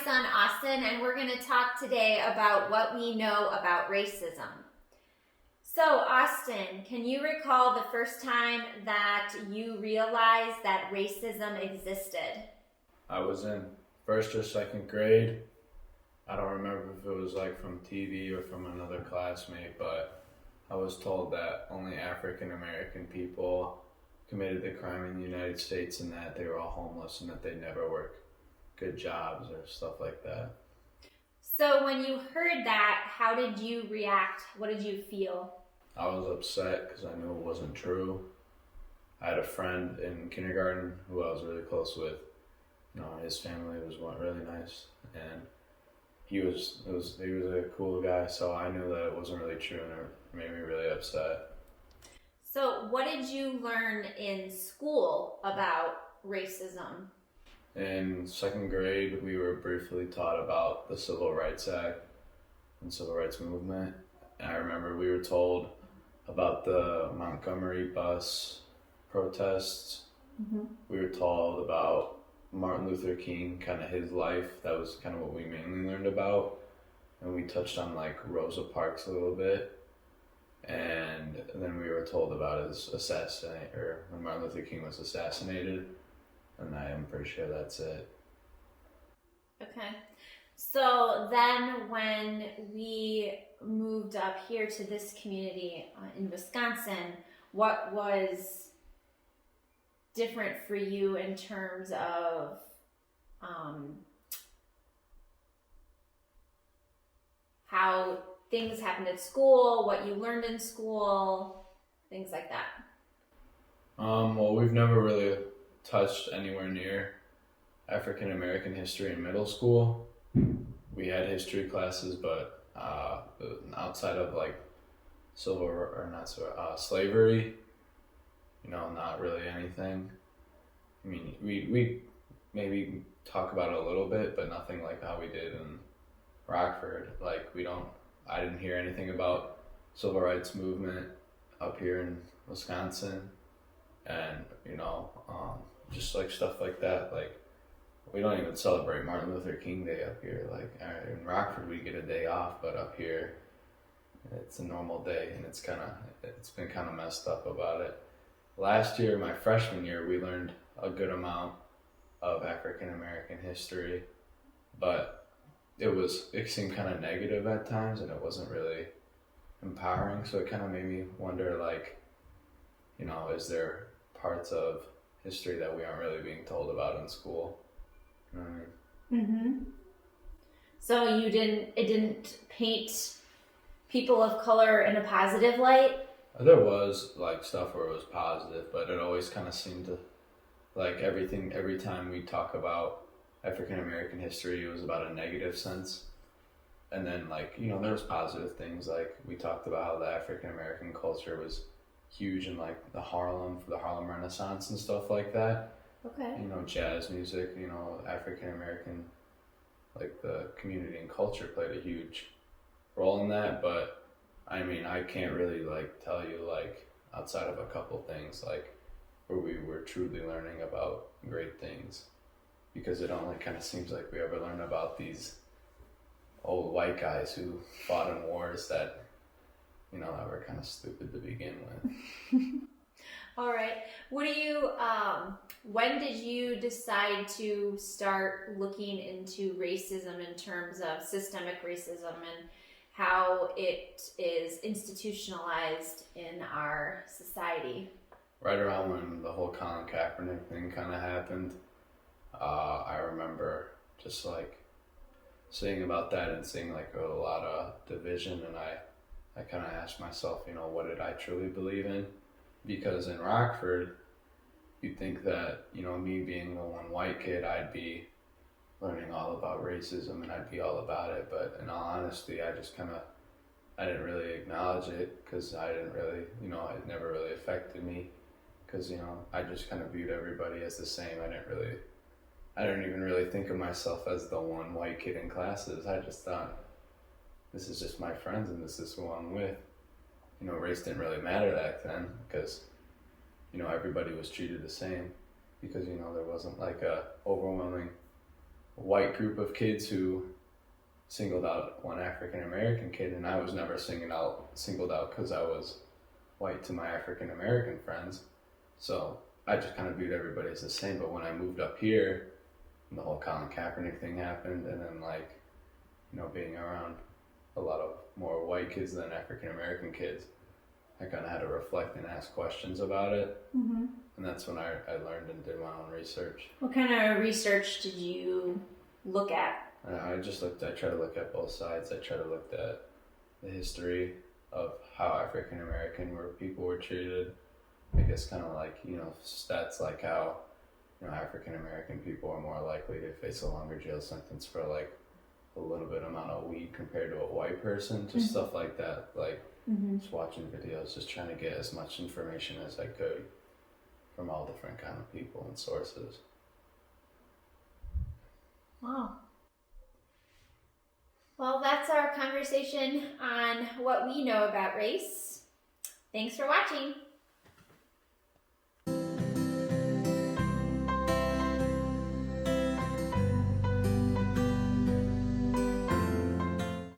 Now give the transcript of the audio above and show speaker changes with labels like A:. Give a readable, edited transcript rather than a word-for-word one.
A: son Austin, and we're going to talk today about what we know about racism. So, Austin, can you recall the first time that you realized that racism existed?
B: I was in first or second grade. I don't remember if it was like from TV or from another classmate, but I was told that only African American people committed the crime in the United States and that they were all homeless and that they never work good jobs or stuff like that.
A: So, when you heard that, how did you react? What did you feel?
B: I was upset because I knew it wasn't true. I had a friend in kindergarten who I was really close with. His family was really nice, and he was a cool guy. So I knew that it wasn't really true, and it made me really upset.
A: So, what did you learn in school about racism?
B: In second grade, we were briefly taught about the Civil Rights Act and Civil Rights Movement. And I remember we were told about the Montgomery bus protests.
A: Mm-hmm.
B: We were told about Martin Luther King, kind of his life. That was kind of what we mainly learned about. And we touched on like Rosa Parks a little bit. And then we were told about his when Martin Luther King was assassinated. And I am pretty sure that's it.
A: Okay. So then when we moved up here to this community in Wisconsin, what was different for you in terms of how things happened at school, what you learned in school, things like that?
B: Well, we've never really touched anywhere near African American history in middle school. We had history classes, but outside of like slavery, not really anything. I mean, we maybe talk about it a little bit, but nothing like how we did in Rockford. Like I didn't hear anything about civil rights movement up here in Wisconsin, and just like stuff like that. Like we don't even celebrate Martin Luther King Day up here. Like in Rockford, we get a day off, but up here, it's a normal day, and it's been kind of messed up about it. Last year, my freshman year, we learned a good amount of African American history, but it seemed kind of negative at times, and it wasn't really empowering. So it kind of made me wonder, like, is there parts of history that we aren't really being told about in school? You know what I mean?
A: Mm-hmm. So it didn't paint people of color in a positive light?
B: There was like stuff where it was positive, but it always kind of seemed to, like, every time we talk about African American history, it was about a negative sense. And then there was positive things, like we talked about how the African American culture was huge in like the Harlem Renaissance and stuff like that.
A: Okay.
B: Jazz music, African American, like the community and culture played a huge role in that. But I mean, I can't really like tell you like outside of a couple things like where we were truly learning about great things, because it only kind of seems like we ever learn about these old white guys who fought in wars that that were kind of stupid to begin with.
A: All right. When did you decide to start looking into racism in terms of systemic racism and how it is institutionalized in our society?
B: Right around when the whole Colin Kaepernick thing kind of happened, I remember just like seeing about that and seeing like a lot of division, and I kind of asked myself, what did I truly believe in? Because in Rockford, you'd think that, me being the one white kid, I'd be learning all about racism and I'd be all about it. But in all honesty, I didn't really acknowledge it because I didn't really, it never really affected me because, I just kind of viewed everybody as the same. I didn't even really think of myself as the one white kid in classes. I just thought, this is just my friends and this is who I'm with. Race didn't really matter back then because, everybody was treated the same because, there wasn't like a overwhelming white group of kids who singled out one African American kid, and I was never singled out because I was white to my African American friends. So I just kind of viewed everybody as the same. But when I moved up here, and the whole Colin Kaepernick thing happened, and then being around a lot of more white kids than African American kids, I kind of had to reflect and ask questions about it.
A: Mm-hmm.
B: And that's when I learned and did my own research.
A: What kind of research did you look at?
B: I try to look at both sides. I try to look at the history of how African American people were treated. I guess kind of like, stats like how, African American people are more likely to face a longer jail sentence for like a little bit amount of weed compared to a white person. Just stuff like that. Like just watching videos, just trying to get as much information as I could from all different kind of people and sources.
A: Wow. Well, that's our conversation on what we know about race. Thanks for watching.